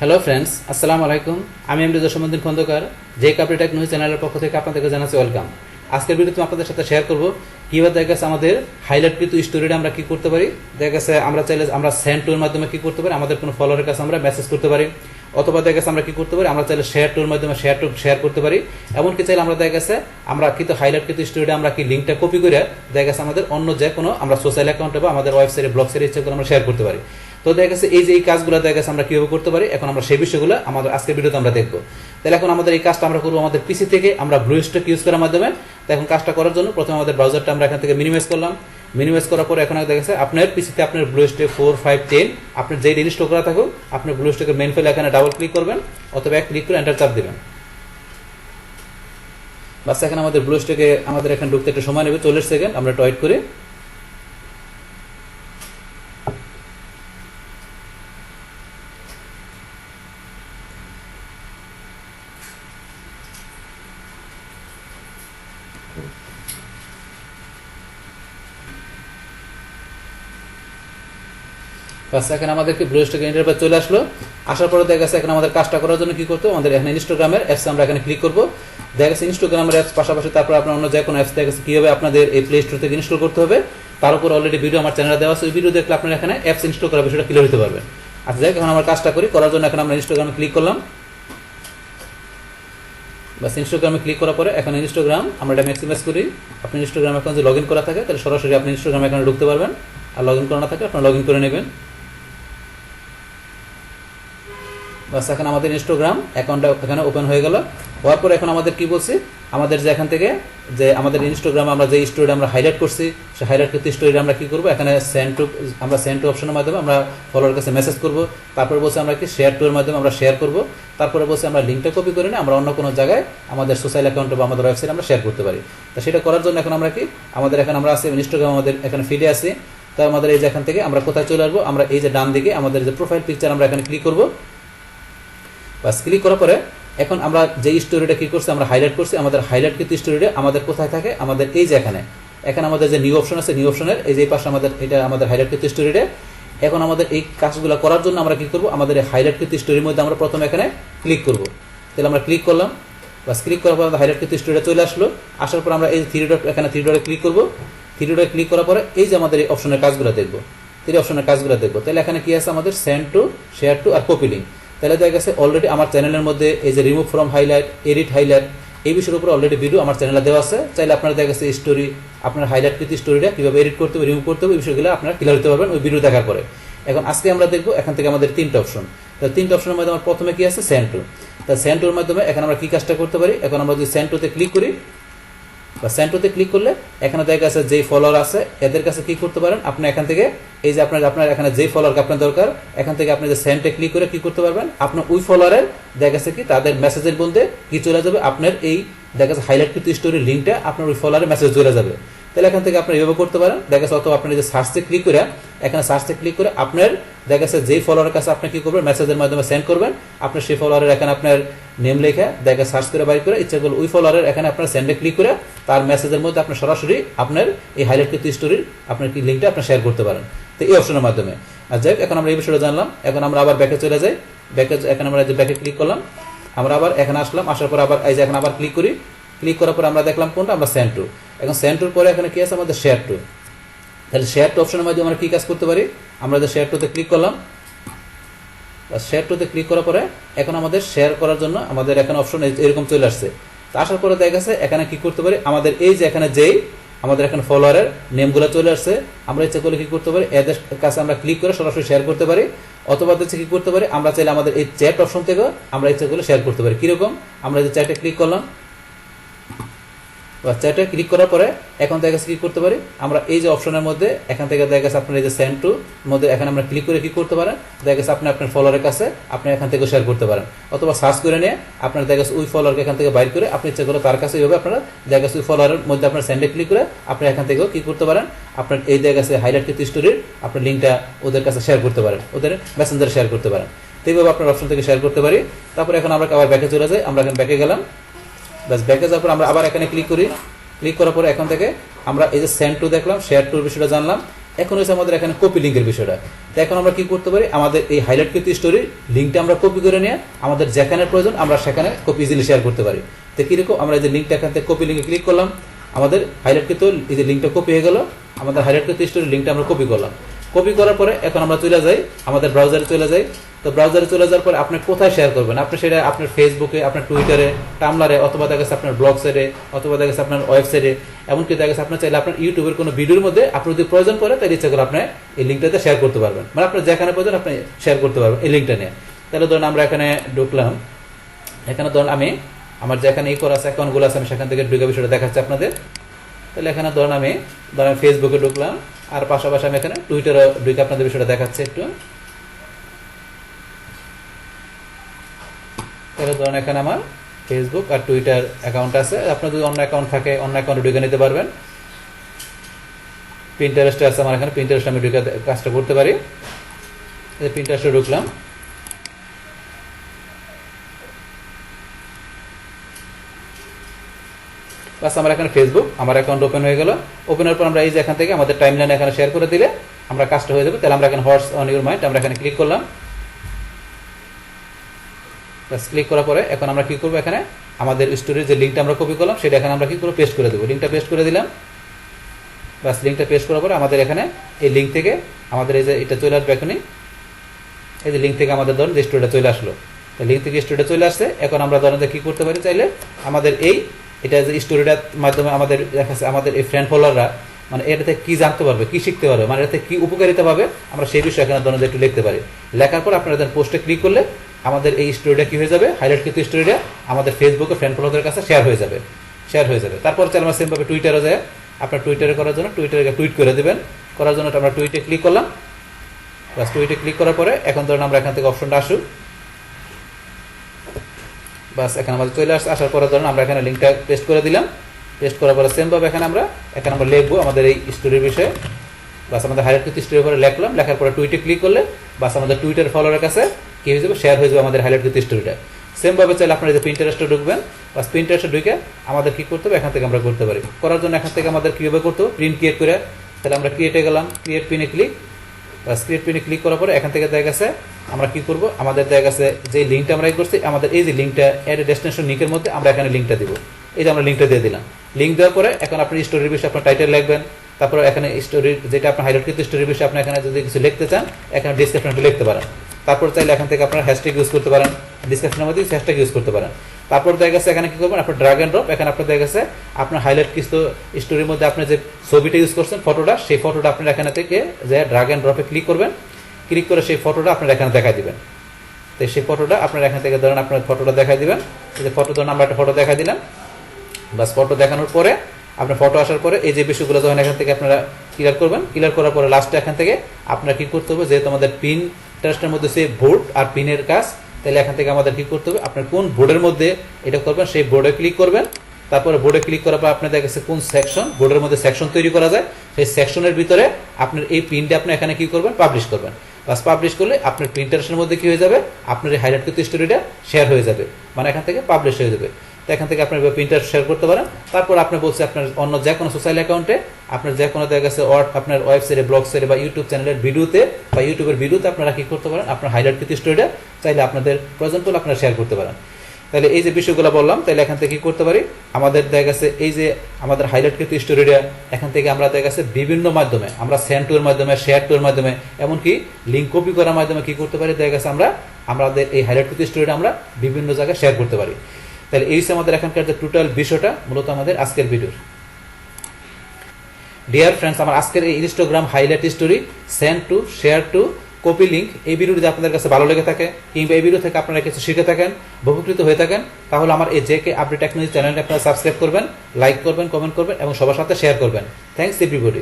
Hello friends, আসসালামু আলাইকুম। আমি এমডি জসীমউদ্দিন খন্দকার, যে কাপড়ি টেক নিউজ চ্যানেলের পক্ষ থেকে আপনাদেরকে জানাচ্ছি ওয়েলকাম। আজকের ভিডিওতে আপনাদের সাথে শেয়ার করব কীভাবে দেখা গেছে আমাদের হাইলাইটকৃত স্টোরিটা আমরা কী করতে পারি। দেখা গেছে আমরা চাইলে আমরা সেন্ড টুর মাধ্যমে কী করতে পারি, আমাদের কোনো ফলোয়ারের কাছে আমরা মেসেজ করতে পারি, অথবা দেখা গেছে আমরা কী করতে পারি, আমরা চাইলে শেয়ার টুর মাধ্যমে শেয়ার করতে পারি। এমনকি চাইলে আমরা দেখা গেছে আমরা কিন্তু হাইলাইটকৃত স্টোরিটা আমরা কি লিঙ্কটা কপি করে দেখা গেছে আমাদের অন্য যে কোনো আমরা সোশ্যাল অ্যাকাউন্টে বা আমাদের ওয়েবসাইটে ব্লগসাইটে ইচ্ছে করে আমরা শেয়ার করতে পারি। তো দেখা গেছে এই যে এই কাজগুলো দেখা গেছে আমরা কিভাবে করতে পারি, এখন আমরা সেই বিষয়গুলো আমাদের আজকের ভিডিওতে আমরা দেখবো। তাহলে এখন আমাদের এই কাজটা আমরা করবো আমাদের পিসি থেকে আমরা ব্লুস্ট্যাক ইউজ করার মাধ্যমে। তো এখন কাজটা করার জন্য প্রথমে আমাদের ব্রাউজারটা আমরা এখান থেকে মিনিমাইজ করলাম। মিনিমাইজ করার পরে এখন দেখা গেছে আপনার পিসিতে আপনার ব্লুস্ট্যাক 4, 5, 10 আপনার যেই ইনস্টল করা থাকুক আপনার ব্লুস্ট্যাকের মেন ফাইল এখানে ডাবল ক্লিক করবেন অথবা এক ক্লিক করে এন্টার চাপ দিবেন। বাস এখন আমাদের ব্লুস্ট্যাকে আমাদের এখানে ঢুকতে একটু সময় নেবে, 40 সেকেন্ড। আমরা একটু ওয়েট করি। এখন আমাদেরকে ব্লুস্ট্যাক ইন্টারফেস চলে আসলো। আসার পরে দেখা গেছে এখন আমাদের কাজটা করার জন্য কি করতে হবে, আমাদের এখানে ইনস্টাগ্রামের অ্যাপস আমরা এখানে ক্লিক করবো। দেখা গেছে ইনস্টাগ্রামের অ্যাপস পাশাপাশি তারপর আপনার অন্য যে কোনো অ্যাপস দেখা গেছে কীভাবে আপনাদের এই প্লে স্টোর থেকে ইনস্টল করতে হবে তার উপর অলরেডি ভিডিও আমার চ্যানেলে দেওয়া আছে। ওই ভিডিও দেখলে আপনার এখানে অ্যাপস ইনস্টল করার বিষয়টা ক্লিয়ার হতে পারবেন। আচ্ছা যাই এখন আমার কাজটা করার জন্য এখন আমরা ইনস্টাগ্রামে ক্লিক করলাম। বাস ইনস্টাগ্রামে ক্লিক করার পরে এখন ইনস্টাগ্রাম আমরা এটা ম্যাক্সিমাইজ করি। আপনি ইনস্টাগ্রাম অ্যাকাউন্ট যদি লগ ইন করা থাকে তাহলে সরাসরি আপনি ইনস্টাগ্রাম অ্যাকাউন্টে ঢুকতে পারবেন, আর লগ ইন করা না থাকে আপনারা লগ ইন করে নেবেন। বাস এখন আমাদের ইনস্টাগ্রাম অ্যাকাউন্টটা এখানে ওপেন হয়ে গেল। হওয়ার পর এখন আমাদের কি বলছি, আমাদের যে এখান থেকে যে আমাদের ইনস্টাগ্রামে আমরা যে স্টোরিটা আমরা হাইলাইট করছি সেই হাইলাইট করতে স্টোরিটা আমরা কি করবো, এখানে সেন্ড টু অপশনের মাধ্যমে আমরা ফলোয়ারের কাছে মেসেজ করবো। তারপরে বলছি আমরা কি শেয়ার টুর মাধ্যমে আমরা শেয়ার করবো। তারপরে বলছি আমরা লিঙ্কটা কপি করে নিয়ে আমরা অন্য কোনো জায়গায় আমাদের সোশ্যাল অ্যাকাউন্টে বা আমাদের ওয়েবসাইটে আমরা শেয়ার করতে পারি। তো সেটা করার জন্য এখন আমরা কি আমাদের এখানে আমরা আছি ইনস্টাগ্রাম, আমাদের এখানে ফিডে আছি। তো আমাদের এই যে এখান থেকে আমরা কোথায় চলে আসবো, আমরা এই যে ডান দিকে আমাদের যে প্রোফাইল পিকচার আমরা এখানে ক্লিক করবো। বাস ক্লিক করার পরে এখন আমরা যে স্টোরিটা কি করছি আমরা হাইলাইট করছি, আমাদের হাইলাইট কৃত স্টোরিটা আমাদের কোথায় থাকে, আমাদের এই যে এখানে আমাদের যে নিউ অপশন আছে, নিউ অপশনের এই যে পাশে আমাদের এটা আমাদের হাইলাইট কৃত স্টোরিটা। এখন আমাদের এই কাজগুলো করার জন্য আমরা কি করব, আমাদের এই হাইলাইট কৃত স্টোরির মধ্যে আমরা প্রথমে এখানে ক্লিক করব। তাহলে আমরা ক্লিক করলাম। বাস ক্লিক করার পর হাইলাইট কৃত স্টোরিটা চলে আসলো। আসার পর আমরা এই থ্রি ডট এখানে থ্রি ডটে ক্লিক করব। থ্রি ডটে ক্লিক করার পরে এই যে আমাদের এই অপশনের কাজগুলো দেখবো, এই অপশনের কাজগুলো দেখবো। তাহলে এখানে কি আছে, আমাদের সেন্ড টু, শেয়ার টু আর কপি লিঙ্ক। তাহলে দেখা গেছে অলরেডি আমার চ্যানেলের মধ্যে এই যে remove from highlight, edit highlight এই বিষয়ের উপর অলরেডি ভিডিও আমার চ্যানেলে দেওয়া আছে। চাইলে আপনারা দেখা গেছে স্টোরি আপনার হাইলাইট কৃত স্টোরিটা কীভাবে এডিট করতে হবে, রিমুভ করতে হবে, এই বিষয়গুলো আপনারা ক্লিয়ার হতে পারবেন ওই ভিডিও দেখার পরে। এখন আজকে আমরা দেখবো এখান থেকে আমাদের তিনটা অপশন। তো তিনটা অপশনের মধ্যে আমার প্রথমে কি আছে, সেন্ড টু। তা সেন্ড টুর মাধ্যমে এখন আমরা কি কাজটা করতে পারি, এখন আমরা যদি সেন্ড টুতে ক্লিক করি বা সেন্ড টুতে ক্লিক করলে এখানে দেখা গেছে যেই ফলোয়ার আছে এদের কাছে কি করতে পারেন, আপনি এখান থেকে এই যে আপনার এখানে যেই ফলোয়ারকে আপনার দরকার এখান থেকে আপনি যে সেন্ডে ক্লিক করে কি করতে পারবেন, আপনার ওই ফলোয়ারের দেখা গেছে কি তাদের মেসেজের মধ্যে কি চলে যাবে, আপনার এই দেখা গেছে হাইলাইট কৃত স্টোরির লিঙ্কটা আপনার ওই ফলোয়ারের মেসেজ চলে যাবে। তাহলে এখান থেকে আপনি এভাবে করতে পারেন। দেখা গেছে অথবা আপনি যে সার্চে ক্লিক করে এখানে সার্চে ক্লিক করে আপনার দেখা গেছে যেই ফলোয়ারের কাছে আপনি কি করবেন, মেসেজের মাধ্যমে সেন্ড করবেন, আপনার সেই ফলোয়ারের এখানে আপনার নেম লেখা দেখা সার্চ করে বাইর করে ইচ্ছা করলে ওই ফলোয়ারের এখানে আপনার সেন্ডে ক্লিক করে তার মেসেজের মধ্যে আপনি সরাসরি আপনার এই হাইলাইট কৃত স্টোরির আপনার কি লিঙ্কটা আপনি শেয়ার করতে পারেন। তো এই অপশনের মাধ্যমে আর যাই এখন আমরা এই বিষয়টা জানলাম। এখন আমরা আবার ব্যাকে চলে যাই। ব্যাকে এখন আমরা যে ব্যাকে ক্লিক করলাম, আমরা আবার এখানে আসলাম। আসার পর আবার এই যে এখন আবার ক্লিক করি। ক্লিক করার পর আমরা দেখলাম কোনটা, আমরা সেন্ড টু। এখন সেন্ড টুর পরে এখানে কি আছে, আমাদের শেয়ার টু। তাহলে শেয়ার টু অপশনের মাধ্যমে আমরা কি কাজ করতে পারি, আমরা যে শেয়ার টুতে ক্লিক করলাম। শেয়ার টুতে ক্লিক করার পরে এখন আমাদের শেয়ার করার জন্য আমাদের এখানে অপশন এরকম চলে আসছে। তা আসার পরে দেখা গেছে এখানে কি করতে পারি, আমাদের এই যে এখানে যেই আমাদের এখানে ফলোয়ারের নেমগুলো চলে আসছে, আমরা ইচ্ছা করলে কি করতে পারি, এদের কাছে আমরা ক্লিক করে সরাসরি শেয়ার করতে পারি। অথবা হচ্ছে কি করতে পারি, আমরা চাইলে আমাদের এই চ্যাট অপশন থেকে আমরা ইচ্ছা করলে শেয়ার করতে পারি। কিরকম, আমরা যে চ্যাটে ক্লিক করলাম, চ্যাটে ক্লিক করার পরে এখন দেখা গেছে কি করতে পারি, আমরা এই যে অপশনের মধ্যে এখান থেকে দেখা গেছে আপনার এই যে সেন্ড টু মধ্যে এখানে আমরা ক্লিক করে কি করতে পারেন, দেখা গেছে আপনি আপনার ফলোয়ারের কাছে আপনি এখান থেকে শেয়ার করতে পারেন। অথবা সার্চ করে নিয়ে আপনার দেখা গেছে ওই ফলোয়ারকে এখান থেকে বাইর করে আপনি ইচ্ছা করে তার কাছে এইভাবে আপনারা দেখা গেছে ওই ফলোয়ারের মধ্যে আপনার সেন্ডে ক্লিক করে আপনি এখান থেকেও কি করতে পারেন, আপনার এই দেখা গেছে হাইলাইট কৃত স্টোরির আপনার লিঙ্কটা ওদের কাছে শেয়ার করতে পারেন, ওদের মেসেঞ্জারে শেয়ার করতে পারেন। তো এইভাবে আপনার অপশন থেকে শেয়ার করতে পারি। তারপরে এখন আমরা আবার ব্যাকে চলে যাই। আমরা এখন ব্যাকে গেলাম। ব্যাস ব্যাকে যাওয়ার পর আমরা আবার এখানে ক্লিক করি। ক্লিক করার পরে এখন থেকে আমরা এই যে সেন্ড টু দেখলাম, শেয়ার টুর বিষয়টা জানলাম। এখন হচ্ছে আমাদের এখানে কপি লিঙ্কের বিষয়টা। তো এখন আমরা কি করতে পারি, আমাদের এই হাইলাইটকৃত স্টোরির লিঙ্কটা আমরা কপি করে নিয়ে আমাদের যেখানে প্রয়োজন আমরা সেখানে কপি ইজিলি শেয়ার করতে পারি। তো কীরকম, আমরা এই যে লিঙ্কটা এখান থেকে কপি লিঙ্কে ক্লিক করলাম, আমাদের হাইলাইটকৃত এই যে লিঙ্কটা কপি হয়ে গেল, আমাদের হাইলাইটকৃত স্টোরির লিঙ্কটা আমরা কপি করলাম। কপি করার পরে এখন আমরা চলে যাই আমাদের ব্রাউজারে চলে যাই। তো ব্রাউজারে চলে যাওয়ার পরে আপনি কোথায় শেয়ার করবেন, আপনি সেটা আপনার ফেসবুকে, আপনার টুইটারে, টামলারে, অথবা দেখা গেছে আপনার ব্লগসাইটে, অথবা দেখা গেছে আপনার ওয়েবসাইটে, এমনকি দেখা গেছে আপনার চাইলে আপনার ইউটিউবের কোনো ভিডিওর মধ্যে আপনি যদি প্রয়োজন পড়ে তাহলে ইচ্ছা করে আপনি এই লিঙ্কটাতে শেয়ার করতে পারবেন, মানে আপনার যেখানে প্রয়োজন আপনি শেয়ার করতে পারবেন এই লিঙ্কটা নিয়ে। তাহলে ধরুন আমরা এখানে ঢুকলাম, এখানে ধরুন আমি আমার যেখানে এই করা আছে অ্যাকাউন্টগুলো আছে আমি সেখান থেকে ঢুকে বিষয়টা দেখাচ্ছি আপনাদের। তাহলে এখানে ধরুন আমি ফেসবুকে ঢুকলাম, আর পাশাপাশি আমি এখানে টুইটারে ঢুকে আপনাদের বিষয়টা দেখাচ্ছি একটু। তাহলে ধরুন এখানে আমার ফেসবুক আর টুইটার অ্যাকাউন্ট আছে, আপনার যদি অন্য অ্যাকাউন্ট থাকে অন্য অ্যাকাউন্টে ঢুকে নিতে পারবেন। পিন্টারেস্টে আছে আমার, এখানে পিন্টারেস্টে আমি ঢুকে কাজটা করতে পারি। পিন্টারেস্টে ঢুকলাম, বাস আমার এখানে ফেসবুক আমার অ্যাকাউন্ট ওপেন হয়ে গেল। ওপেন হওয়ার পর আমরা এই যে এখান থেকে আমাদের টাইমলাইনে এখানে শেয়ার করে দিলে আমরা কাজটা হয়ে যাবে। তাহলে আমরা এখানে হোয়াটস অন ইউর মাইন্ড আমরা এখানে ক্লিক করলাম। বাস ক্লিক করার পরে এখন আমরা কি করবো, এখানে আমাদের স্টোরির যে লিঙ্কটা আমরা কপি করলাম সেটা এখানে আমরা কি করবো, পেস্ট করে দেবো। লিঙ্কটা পেস্ট করে দিলাম। বাস লিঙ্কটা পেস্ট করার পরে আমাদের এখানে এই লিঙ্ক থেকে আমাদের এই যে এটা চলে আসবে, এখনই এই যে লিঙ্ক থেকে আমাদের ধরুন যে স্টোরিটা চলে আসলো, লিঙ্ক থেকে স্টোরিটা চলে আসছে। এখন আমরা ধরেন যে কি করতে পারি, চাইলে আমাদের এটা যে স্টোরিটার মাধ্যমে আমাদের দেখাচ্ছে আমাদের এই ফ্রেন্ড ফলোয়াররা মানে এটাতে কি জানতে পারবে, কি শিখতে পারবে, মানে এটাতে কি উপকারিতা পাবে, আমরা সেই বিষয়ে এখানে ধরেন একটু লিখতে পারি। লেখার পর আপনারা পোস্টে ক্লিক করলে আমাদের এই স্টোরিটা কি হয়ে যাবে, হাইলাইটকৃত স্টোরিটা আমাদের ফেসবুকে ফ্রেন্ড ফলোয়ারদের কাছে শেয়ার হয়ে যাবে। তারপর চাইলে আমরা সেমভাবে টুইটারে যায়, আপনার টুইটারে করার জন্য টুইটারে টুইট করে দেবেন। করার জন্য আমরা টুইটে ক্লিক করলাম। বাস টুইটে ক্লিক করার পরে এখন ধরুন আমরা এখান থেকে অপশনটা আসুক, বাস এখানে আমাদের চলে আসার পরে ধরুন আমরা এখানে লিঙ্কটা পেস্ট করে দিলাম। পেস্ট করার পরে সেমভাবে এখানে আমরা লিখবো আমাদের এই স্টোরির বিষয়ে। বাস আমাদের হাইলাইটকৃত স্টোরির পরে লিখলাম, লেখার পরে টুইটে ক্লিক করলে বাস আমাদের টুইটার ফলোয়ারের কাছে কি হয়ে যাবে, শেয়ার হয়ে যাবে আমাদের হাইলাইটকৃত স্টোরিটা। সেমভাবে চাইলে আপনারা যে পিন্টারেস্টে ঢুকবেন, বাস পিন্টারেস্টে ঢুকে আমাদের কি করতে হবে, এখান থেকে আমরা করতে পারি। করার জন্য এখান থেকে আমাদের কীভাবে করতে হবে, প্রিন্ট ক্রিয়েট করে, তাহলে আমরা ক্রিয়েটে গেলাম, ক্রিয়েট পিনে ক্লিক। বাস ক্রিয়েট পিনে ক্লিক করার পরে এখান থেকে দেখা গেছে আমরা কি করব, আমাদের দেখা গেছে যে লিঙ্কটা আমরা করছি, আমাদের এই যে লিঙ্কটা এড ডেস্টিনেশন লিঙ্কের মধ্যে আমরা এখানে লিঙ্কটা দিব। এই যে আমরা লিঙ্কটা দিয়ে দিলাম। লিঙ্ক দেওয়ার পরে এখন আপনি স্টোরির বিষয়ে আপনার টাইটেল লিখবেন, তারপরে এখানে স্টোরির যেটা আপনার হাইলাইটকৃত স্টোরির বিষয়ে আপনি এখানে যদি কিছু লিখতে চান এখানে ডিসক্রিপশনটা লিখতে পারেন। তারপর চাইলে এখান থেকে আপনার হ্যাশট্যাগ ইউজ করতে পারেন, ডিসক্রিপশনের মধ্যে হ্যাশট্যাগ ইউজ করতে পারেন। তারপর দেখা গেছে এখানে কি করবেন, আপনার ড্রাগ অ্যান্ড ড্রপ, এখানে আপনার দেখা গেছে আপনার হাইলাইটকৃত স্টোরির মধ্যে আপনি যে ছবিটা ইউজ করছেন ফটোটা, সেই ফটোটা আপনার এখানে থেকে যে ড্রাগ অ্যান্ড ড্রপে ক্লিক করবেন। ক্লিক করে সেই ফটোটা আপনার এখানে দেখাই দিবেন। তো সেই ফটোটা আপনার এখান থেকে ধরেন আপনার ফটোটা দেখাই দিবেন। এই যে ফটো ধরুন আমরা একটা ফটো দেখাই দিলাম। বাস ফটো দেখানোর পরে আপনার ফটো আসার পরে এই যে বিষয়গুলো যখন এখান থেকে আপনারা ক্লিয়ার করবেন, ক্লিয়ার করার পরে লাস্টে এখান থেকে আপনার কি করতে হবে, যেহেতু আমাদের পিন্টারেস্টের মধ্যে সেই বোর্ড আর পিনের কাজ, তাহলে এখান থেকে আমাদের কি করতে হবে, আপনার কোন বোর্ডের মধ্যে এটা করবেন সেই বোর্ডে ক্লিক করবেন। তারপরে বোর্ডে ক্লিক করার পর আপনার দেখা গেছে কোন সেকশন, বোর্ডের মধ্যে সেকশন তৈরি করা যায়, সেই সেকশনের ভিতরে আপনার এই পিনটা আপনি এখানে কি করবেন, পাবলিশ করবেন। বাস পাবলিশ করলে আপনার পিন্টারেস্টের মধ্যে কি হয়ে যাবে, আপনার এই হাইলাইটকৃত স্টোরিটা শেয়ার হয়ে যাবে, মানে এখান থেকে পাবলিশ হয়ে যাবে। তো এখান থেকে আপনি পিন্টারেস্ট শেয়ার করতে পারেন। তারপর আপনি বলছে আপনার অন্য যে কোনো সোশ্যাল অ্যাকাউন্টে আপনার যে কোনো দেখা গেছে আপনার ওয়েবসাইটে, ব্লগসাইটে বা ইউটিউব চ্যানেলের ভিডিওতে বা ইউটিউবের ভিডিওতে আপনারা কি করতে পারেন, আপনার হাইলাইটকৃত স্টোরিটা চাইলে আপনাদের প্রয়োজন পড়লে আপনারা শেয়ার করতে পারেন। তাহলে এই যে বিষয়গুলো বললাম, তাহলে এখান থেকে কি করতে পারি, আমাদের দেখা গেছে এই যে আমাদের হাইলাইটকৃত স্টোরিটা এখান থেকে আমরা দেখা গেছে বিভিন্ন মাধ্যমে, আমরা সেন্ড টুর মাধ্যমে, শেয়ার টুর মাধ্যমে, এমনকি লিঙ্ক কপি করার মাধ্যমে কি করতে পারি, দেখা গেছে আমরা আমাদের এই হাইলাইটকৃত স্টোরিটা আমরা বিভিন্ন জায়গায় শেয়ার করতে পারি। তাহলে এই হচ্ছে আমাদের এখানকার যে টোটাল বিষয়টা মূলত আমাদের আজকের ভিডিওর। ডিয়ার ফ্রেন্ডস, আমার আজকের এই Instagram highlight story, send to, share two, copy link, এই ভিডিওটি যদি আপনাদের কাছে ভালো লেগে থাকে কিংবা এই ভিডিও থেকে আপনারা কিছু শিখে থাকেন, উপকৃত হয়ে থাকেন, তাহলে আমার এই জেকে আপডেট টেকনোলজি চ্যানেলটি আপনারা সাবস্ক্রাইব করবেন, লাইক করবেন, কমেন্ট করবেন এবং সবার সাথে শেয়ার করবেন। Thanks everybody.